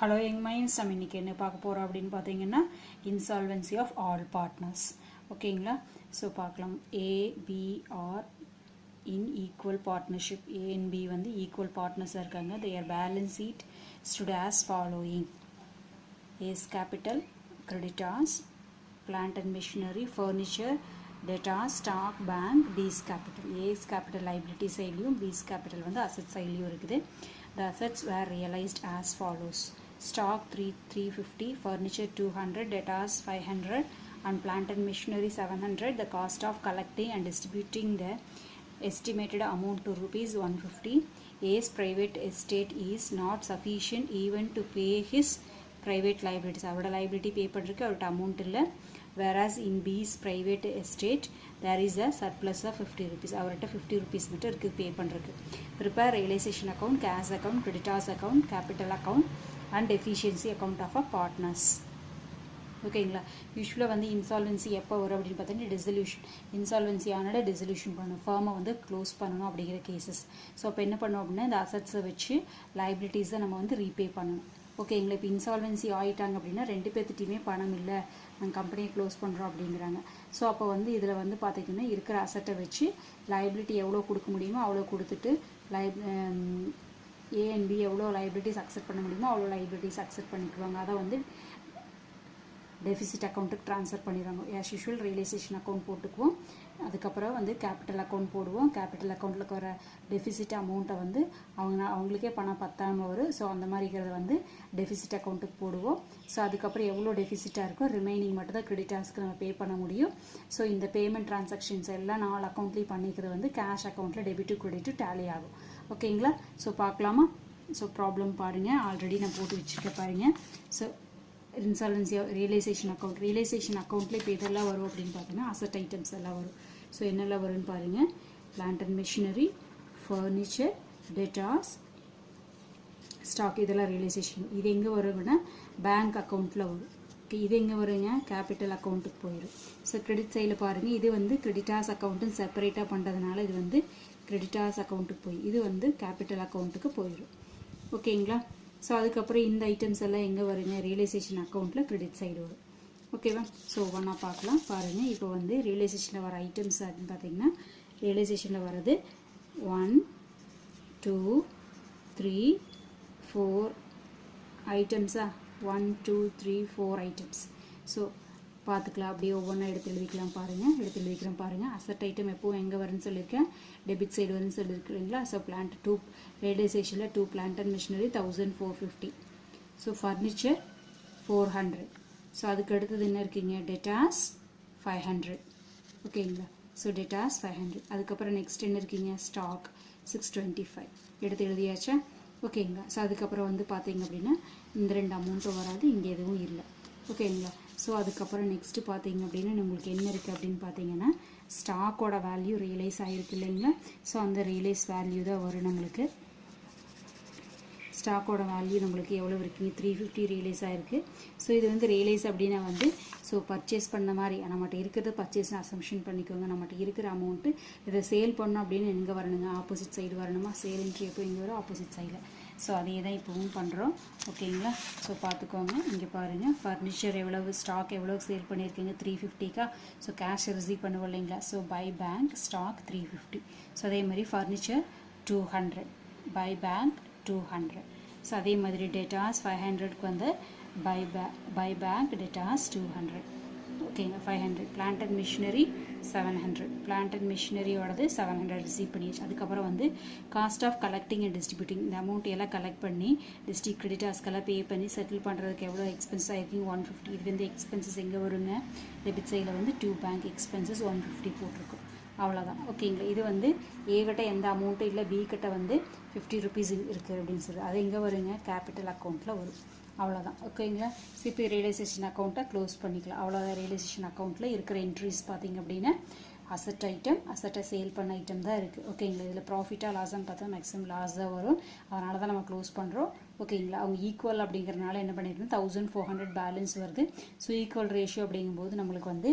Hello young minds, நம்ம இன்னைக்கு என்ன பார்க்க போறோம் அப்படினு பாத்தீங்கன்னா Insolvency of all partners. ஓகேங்களா? சோ பார்க்கலாம். A, B are in equal partnership. A and B வந்து equal partners இருக்காங்க. Their balance sheet stood as following. A's capital, creditors, plant and machinery, furniture, debtors, stock, bank, B's capital. A's capital liability side-லியும் B's capital வந்து asset side-லியும் இருக்குது. The assets were realized as follows. Stock 350, furniture 200, debtors 500 and plant and machinery 700. The cost of collecting and distributing the estimated amount to rupees 150. A's private estate is not sufficient even to pay his private liabilities. அவரோட liability pay பண்றதுக்கு அவரோட amount இல்லை. Whereas in B's private estate there is a surplus of 50 rupees. அவர்கிட்ட 50 rupees மட்டும் இருக்கு pay பண்றதுக்கு. Prepare realization account, cash account, creditors account, capital account and deficiency account of a partners. ஓகேங்களா? யூசுவலா வந்து insolvency எப்போ வரும் அப்படின்னு பார்த்தீங்கன்னா டிசல்யூஷன் இன்சால்வென்சி ஆனால டிசல்யூஷன் பண்ணணும், ஃபார்மை வந்து க்ளோஸ் பண்ணணும் அப்படிங்கிற கேசஸ். ஸோ அப்போ என்ன பண்ணோம் அப்படின்னா இந்த அசட்ஸை வச்சு லைபிலிட்டிஸை நம்ம வந்து ரீபே பண்ணணும். ஓகேங்களா? இப்போ இன்சால்வென்சி ஆகிட்டாங்க அப்படின்னா ரெண்டு பேர்த்திட்டையுமே பணம் இல்லை, நாங்கள் கம்பெனியை க்ளோஸ் பண்ணுறோம் அப்படிங்கிறாங்க. ஸோ அப்போ வந்து இதில் வந்து பார்த்திங்கன்னா இருக்கிற அசட்டை வச்சு லைபிலிட்டி எவ்வளோ கொடுக்க முடியுமோ அவ்வளோ கொடுத்துட்டு ஏ அண்ட் பி எவ்வளோ லைபிலிட்டிஸ் அக்செப்ட் பண்ண முடியுமோ அவ்வளோ லைபிலிட்டிஸ் அக்செப்ட் பண்ணிக்குவாங்க. அதை வந்து டெபிசிட் அக்கௌண்ட்டுக்கு ட்ரான்ஸ்ஃபர் பண்ணிடுவாங்க. ஆஸ் யூஷுவல் ரியலைசேஷன் அக்கௌண்ட் போட்டுக்குவோம், அதுக்கப்புறம் வந்து கேபிட்டல் அக்கௌண்ட் போடுவோம். கேபிட்டல் அக்கௌண்ட்டில் வர டெபிசிட் அமௌண்ட்டை வந்து அவங்களுக்கே பணம் பத்தாமல் வரும். ஸோ அந்த மாதிரி இருக்கிறத வந்து டெபிசிட் அக்கௌண்ட்டுக்கு போடுவோம். ஸோ அதுக்கப்புறம் எவ்வளோ டெபிசிட்டாக இருக்கோ ரிமைனிங் மட்டும் தான் கிரெடிட்டார்ஸ்க்கு நம்ம பே பண்ண முடியும். ஸோ இந்த பேமெண்ட் ட்ரான்சாக்ஷன்ஸ் எல்லாம் 4 அக்கௌண்ட்லேயும் பண்ணிக்கிறது வந்து கேஷ் அக்கௌண்ட்டில் டெபிட்டு கிரெடிட்டு டேலி ஆகும். ஓகேங்களா? ஸோ பார்க்கலாமா? ஸோ ப்ராப்ளம் பாருங்கள், ஆல்ரெடி நான் போட்டு வச்சுருக்க பாருங்கள். ஸோ இன்சால்வென்சி ரியலைசேஷன் அக்கௌண்ட்டில் இப்போ இதெல்லாம் வரும் அப்படின்னு பார்த்தீங்கன்னா அசட் ஐட்டம்ஸ் எல்லாம் வரும். ஸோ என்னெல்லாம் வரும்னு பாருங்கள். Plant and machinery, furniture, debtors, stock, இதெல்லாம் ரியலைசேஷன். இது எங்கே வரும்னா பேங்க் அக்கௌண்ட்டில் வரும். இது எங்கே வருங்க? கேபிட்டல் அக்கௌண்ட்டுக்கு போயிடும். ஸோ கிரெடிட் சைடில் பாருங்கள், இது வந்து கிரெடிட்டார்ஸ் அக்கௌண்ட்டுன்னு செப்பரேட்டாக பண்ணுறதுனால இது வந்து கிரெடிட்டார்ஸ் அக்கௌண்ட்டுக்கு போய் இது வந்து கேபிட்டல் அக்கௌண்ட்டுக்கு போயிடும். ஓகேங்களா? ஸோ அதுக்கப்புறம் இந்த ஐட்டம்ஸ் எல்லாம் எங்கே வருங்க? ரியலைசேஷன் அக்கௌண்ட்டில் கிரெடிட் சைடு வரும். ஓகேவா? ஸோ ஒவ்வொன்றா பார்க்கலாம் பாருங்கள். இப்போ வந்து ரியலைசேஷனில் வர ஐட்டம்ஸ் அப்படின்னு பார்த்தீங்கன்னா ரியலைசேஷனில் வர்றது 1 2 3 4 ஐட்டம்ஸா? 1 2 3 4 ஐட்டம்ஸ். ஸோ பார்த்துக்கலாம், அப்படியே ஒவ்வொன்றா எடுத்து எழுதிக்கலாம் பாருங்கள். எடுத்து எழுதிக்கிறோம் பாருங்கள். அசட் ஐட்டம் எப்போவும் எங்கே வரும்னு சொல்லியிருக்கேன், டெபிட் சைடு வரும்னு சொல்லியிருக்கிறீங்களா? ஸோ பிளான்ட் 2 ரியலைசேஷனில் 2 plant and machinery 1450. So furniture 400. So அதுக்கு அடுத்தது என்ன இருக்கீங்க? டெட்டாஸ் 500. ஓகேங்களா? So debtors 500. அதுக்கப்புறம் நெக்ஸ்ட் என்ன இருக்கீங்க? ஸ்டாக் 625. எடுத்து எழுதியாச்சா? ஓகேங்களா? ஸோ அதுக்கப்புறம் வந்து பார்த்தீங்க அப்படின்னா இந்த 2 அமௌண்ட்டும் வராது, இங்கே எதுவும் இல்லை. ஓகேங்களா? ஸோ அதுக்கப்புறம் நெக்ஸ்ட்டு பார்த்தீங்க அப்படின்னா உங்களுக்கு என்ன இருக்குது அப்படின்னு பார்த்தீங்கன்னா ஸ்டாக்கோட வேல்யூ ரியலைஸ் ஆகிருக்கு இல்லைங்களா? ஸோ அந்த ரியலைஸ் வேல்யூ தான் வரும் நம்மளுக்கு. ஸ்டாக்கோட வேல்யூ நம்மளுக்கு எவ்வளோ இருக்குங்க? 350 ரியலைஸ் ஆகிருக்கு. ஸோ இது வந்து ரியலைஸ் அப்படின்னா வந்து ஸோ பர்ச்சேஸ் பண்ண மாதிரி நம்மகிட்ட இருக்கிறத பர்ச்சேஸ்னு அசம்ஷன் பண்ணிக்கோங்க. நம்மகிட்ட இருக்கிற அமௌண்ட்டு இதை சேல் பண்ணோம் அப்படின்னு எங்கே வரணுங்க? ஆப்போசிட் சைடு வரணுமா? சேல் என்ட்ரி எப்போ எங்கே வரும்? ஆப்போசிட் சைடில். ஸோ அதே தான் இப்போவும் பண்ணுறோம். ஓகேங்களா? ஸோ பார்த்துக்கோங்க, இங்கே பாருங்கள். ஃபர்னிச்சர் எவ்வளவு, ஸ்டாக் எவ்வளோ சேல் பண்ணியிருக்கீங்க? 350க்கா? ஸோ கேஷ் ரிசீவ் பண்ணுவோம் இல்லைங்களா? So by bank stock 350. So அதே மாதிரி ஃபர்னிச்சர் 200, பை பேங்க் 200. ஸோ அதே மாதிரி டெட்டாஸ் 500க்கு வந்து பை பேங்க் டெட்டாஸ் 200. ஓகேங்க, 500. Plant and machinery 700. Plant and மிஷினரியோடது 700 ரிசீவ் பண்ணிடுச்சு. அதுக்கப்புறம் வந்து cost of collecting and distributing, இந்த அமௌண்ட் எல்லாம் கலெக்ட் பண்ணி கிரெடிட்டார்ஸ்க்கெல்லாம் பே பண்ணி செட்டில் பண்ணுறதுக்கு எவ்வளோ எக்ஸ்பென்ஸ் ஆகிருக்கீங்க? 150. இது வந்து எக்ஸ்பென்சஸ் எங்கே வருங்க? டெபிட் சைடில் வந்து 2 பேங்க் எக்ஸ்பென்சஸ் 150 போட்டிருக்கும். அவ்வளோதான். ஓகேங்களா? இது வந்து ஏ கிட்ட எந்த அமௌண்ட்டும் இல்லை, பி கிட்ட வந்து 50 ருபீஸ் இருக்குது அப்படின்னு சொல்லி அது எங்கே வருங்க? கேபிட்டல் அக்கௌண்ட்டில் வரும். அவ்வளோதான். ஓகேங்களா? சிபி ரியலைசேஷன் அக்கௌண்ட்டை க்ளோஸ் பண்ணிக்கலாம். அவ்வளோதான். ரியலைசேஷன் அக்கௌண்ட்டில் இருக்கிற என்ட்ரிஸ் பார்த்திங்க அப்படின்னா அசட் ஐட்டம், அசட்டை சேல் பண்ண ஐட்டம் தான் இருக்குது. ஓகேங்களா? இதில் ப்ராஃபிட்டாக லாஸான்னு பார்த்தா மேக்ஸிமம் லாஸ் தான் வரும், அதனால தான் நம்ம க்ளோஸ் பண்ணுறோம். ஓகேங்களா? அவங்க ஈக்குவல் அப்படிங்கிறனால என்ன பண்ணியிருக்கோம்? 1400 பேலன்ஸ் வருது. ஸோ ஈக்குவல் ரேஷியோ அப்படிங்கும்போது நம்மளுக்கு வந்து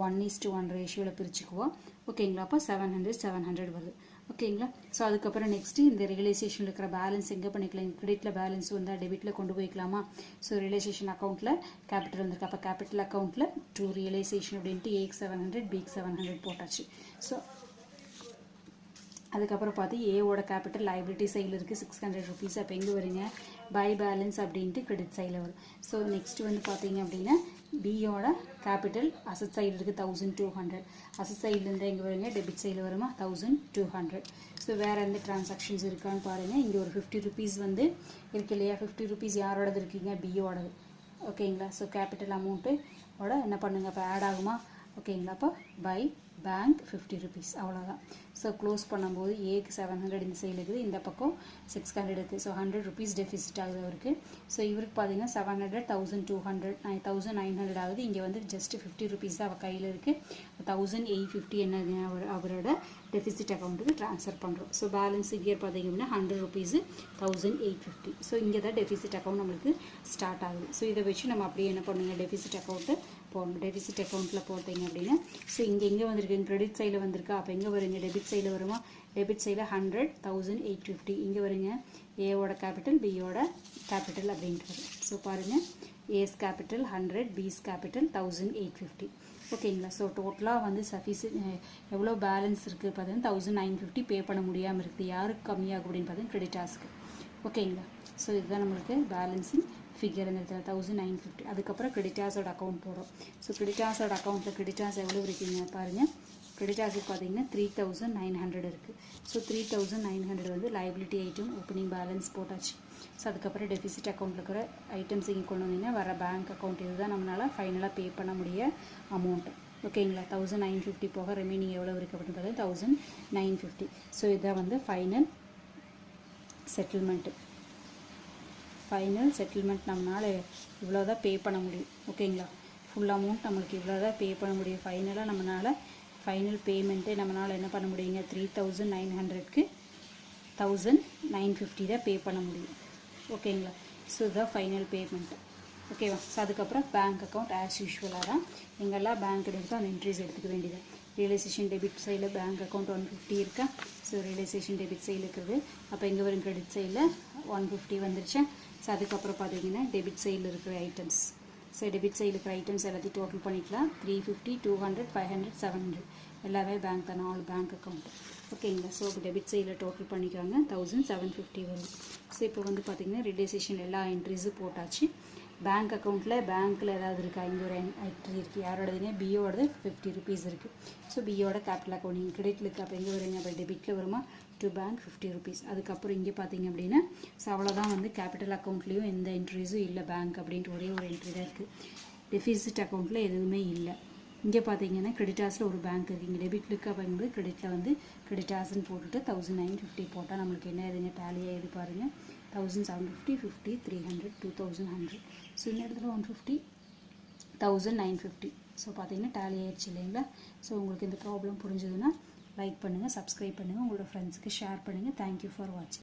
1:1 ரேஷியோவில் பிரிச்சுக்குவோம். ஓகேங்களா. அப்போ 700 வருது. ஓகேங்களா. ஸோ அதுக்கப்புறம் நெக்ஸ்ட்டு இந்த ரியலைசேஷனில் இருக்கிற பேலன்ஸ் எங்கே பண்ணிக்கலாம், கிரெடிட்டில் பேலன்ஸ் வந்தால் டெபிட்டில் கொண்டு போய்க்கலாமா. ஸோ ரியலைசேஷன் அக்கௌண்ட்டில் கேபிட்டல் வந்திருக்கு. அப்போ கேபிட்டல் அக்கௌண்ட்டில் டு ரியலைசேஷன் அப்படின்ட்டு ஏக்கு 700 பிக்கு 700 போட்டாச்சு. ஸோ அதுக்கப்புறம் பார்த்து ஏவோட கேபிட்டல் லைபிலிட்டி சைடில் இருக்குது 600 ருபீஸ். அப்போ எங்கே வருங்க, பை பேலன்ஸ் அப்படின்ட்டு கிரெடிட் சைடில் வரும். ஸோ நெக்ஸ்ட் வந்து பார்த்தீங்க அப்படின்னா பியோட கேபிட்டல் அசட் சைடு இருக்குது 1200. அசட் சைட்லேருந்து எங்கே வருங்க, டெபிட் சைடில் வருமா 1200. ஸோ வேறு எந்த டிரான்சாக்ஷன்ஸ் இருக்கான்னு பாருங்கள். இங்கே ஒரு 50 ருபீஸ் வந்து இருக்கு இல்லையா. 50 ருபீஸ் யாரோடது இருக்குங்க, பியோடது. ஓகேங்களா. ஸோ கேபிட்டல் அமௌண்ட்டோட என்ன பண்ணுங்க, அப்போ ஆட் ஆகுமா. ஓகேங்களா. அப்போ பை பேங்க் 50 ருபீஸ் அவ்வளோதான். ஸோ க்ளோஸ் பண்ணும்போது ஏக்கு 700 இந்த சைடில் இருக்குது, இந்த பக்கம் 600 இருக்குது. ஸோ 100 ருபீஸ் டெஃபிசிட் ஆகுது அவருக்கு. ஸோ இவருக்கு பார்த்தீங்கன்னா 700 1200 1900 ஆகுது. இங்கே வந்து ஜஸ்ட் 50 ருபீஸ் தான் அவர் கையில் இருக்குது. 1850 என்னது அவரோட டெஃபிசிட் அக்கௌண்ட்டுக்கு ட்ரான்ஸ்ஃபர் பண்ணுறோம். ஸோ பேலன்ஸ் இங்கே பார்த்தீங்க அப்படின்னா 100 ருபீஸு 1850. ஸோ இங்கே தான் டெஃபிசிட் அக்கௌண்ட் நம்மளுக்கு ஸ்டார்ட் ஆகுது. ஸோ இதை வச்சு நம்ம அப்படியே என்ன பண்ணுங்க, டெஃபிசிட் அக்கௌண்ட்டு போடணும். டெபிசிட் அக்கௌண்ட்டில் போட்டீங்க அப்படின்னா ஸோ இங்கே வந்திருக்கு, கிரெடிட் சைடில் வந்திருக்கா. அப்போ எங்கே வருங்க, டெபிட் சைடில் வருமா. டெபிட் சைடில் 100 1850. இங்கே வருங்க ஏவோட கேபிட்டல் பியோட கேபிட்டல் அப்படின்றது. ஸோ பாருங்கள், ஏஸ் கேபிட்டல் 100 பிஸ் கேபிட்டல் 1850. ஓகேங்களா. ஸோ டோட்டலாக வந்து எவ்வளோ பேலன்ஸ் இருக்குது பார்த்தீங்கன்னா 1950 பே பண்ண முடியாமல் இருக்குது. யாருக்கு கம்மியாகும் அப்படின்னு பார்த்தீங்கன்னா கிரெடிட்டாஸ்க்கு. ஓகேங்களா. ஸோ இதுதான் நம்மளுக்கு பேலன்ஸிங் ஃபிகர் இந்த இடத்துல 1950. அதுக்கப்புறம் கிரெடிட்டாஸோட அக்கௌண்ட் போடும். ஸோ கிரெடிட்டாஸோட அக்கௌண்ட்டில் கிரெடிட்டாஸ் எவ்வளோ இருக்குங்க பாருங்கள். கிரெடிட்டாஸுக்கு பார்த்தீங்கன்னா 3900 இருக்குது. ஸோ 3900 வந்து லைபிலிட்டி ஐட்டம் ஓப்பனிங் பேலன்ஸ் போட்டாச்சு. ஸோ அதுக்கப்புறம் டெபிசிட் அக்கௌண்ட்டில் இருக்கிற ஐட்டம்ஸ் இங்கே கொண்டு வந்தீங்கன்னா வர பேங்க் அக்கௌண்ட் இதுதான் நம்மளால் ஃபைனலாக பே பண்ண முடிய அமௌண்ட்டு. ஓகேங்களா. 1950 போக ரிமைனிங் எவ்வளோ இருக்குது அப்படின்னு பார்த்தா 1950. ஸோ இதான் வந்து ஃபைனல் செட்டில்மெண்ட்டு. ஃபைனல் செட்டில்மெண்ட் நம்மளால் இவ்வளோ தான் பே பண்ண முடியும். ஓகேங்களா. ஃபுல் அமௌண்ட் நம்மளுக்கு இவ்வளோ தான் பே பண்ண முடியும். ஃபைனலாக நம்மளால் ஃபைனல் பேமெண்ட்டு நம்மளால் என்ன பண்ண முடியுங்க, 3900க்கு 1950 தான் பே பண்ண முடியும். ஓகேங்களா. ஸோ இதுதான் ஃபைனல் பேமெண்ட்டு. ஓகேவா. ஸோ அதுக்கப்புறம் பேங்க் அக்கௌண்ட் ஆஸ் யூஷுவலாக தான் எங்கெல்லாம் பேங்க் எடுக்கோ அந்த என்ட்ரிஸ் எடுத்துக்க வேண்டியது. ரியலைசேஷன் டெபிட் சைடில் பேங்க் அக்கௌண்ட் 150 இருக்கா. ஸோ ரியலைசேஷன் டெபிட் சைடில் இருக்குது. அப்போ எங்கே வரும், கிரெடிட் சைடில் 150 வந்துருச்சு. ஸோ அதுக்கப்புறம் பார்த்தீங்கன்னா டெபிட் சைடில் இருக்கிற ஐட்டம்ஸ். ஸோ டெபிட் சைடில் இருக்கிற ஐட்டம்ஸ் எல்லாத்தையும் டோட்டல் பண்ணிக்கலாம். 350 200 500 700 எல்லாமே பேங்க் தான், 4 பேங்க் அக்கௌண்ட். ஓகேங்களா. ஸோ டெபிட் சைடில் டோட்டல் பண்ணிக்காங்க 1750 வரும். ஸோ இப்போ வந்து பார்த்தீங்கன்னா ரியலைசேஷன் எல்லா என்ட்ரிஸும் போட்டாச்சு. பேங்க் அக்கௌண்ட்டில் பேங்க்கில் ஏதாவது இருக்கா, இங்கே ஒரு என்ட்ரி இருக்குது. யாரோடதுங்க, பியோடது 50 ருபீஸ் இருக்குது. ஸோ பியோட கேபிட்டல் அக்கௌண்ட் நீங்கள் கிரெடிட்டில் இருக்குது. அப்போ எங்கே வருங்க, அப்போ டெபிட்டில் வருமா, டு பேங்க் 50 ருபீஸ். அதுக்கப்புறம் இங்கே பார்த்தீங்க அப்படின்னா ஸோ அவ்வளோதான் வந்து கேபிட்டல் அக்கௌண்ட்லேயும் எந்த என்ட்ரிஸும் இல்லை. பேங்க் அப்படின்ட்டு ஒரே ஒரு என்ட்ரி தான் இருக்குது. டெபிசிட் அக்கௌண்ட்டில் எதுவுமே இல்லை. இங்கே பார்த்தீங்கன்னா கிரெடிட்டாஸில் ஒரு பேங்க் இருக்குது. இங்கே டெபிட்டில் இருக்குது. அப்போ வந்து கிரெடிட்டில் வந்து கிரெடிட்டாஸ்ன்னு போட்டுட்டு 1950 போட்டால் நம்மளுக்கு என்ன எதுங்க டேலி ஆகிது பாருங்கள். 1750 50 300 2100. ஸோ இந்த இடத்துல 150 1950. ஸோ பார்த்தீங்கன்னா டேலி ஆயிடுச்சு இல்லைங்களா. ஸோ உங்களுக்கு இந்த ப்ராப்ளம் புரிஞ்சதுன்னா லைக் பண்ணுங்கள், சப்ஸ்கிரைப் பண்ணுங்கள், உங்களோட ஃப்ரெண்ட்ஸுக்கு ஷேர் பண்ணுங்கள். தேங்க்யூ ஃபார் வாட்சிங்.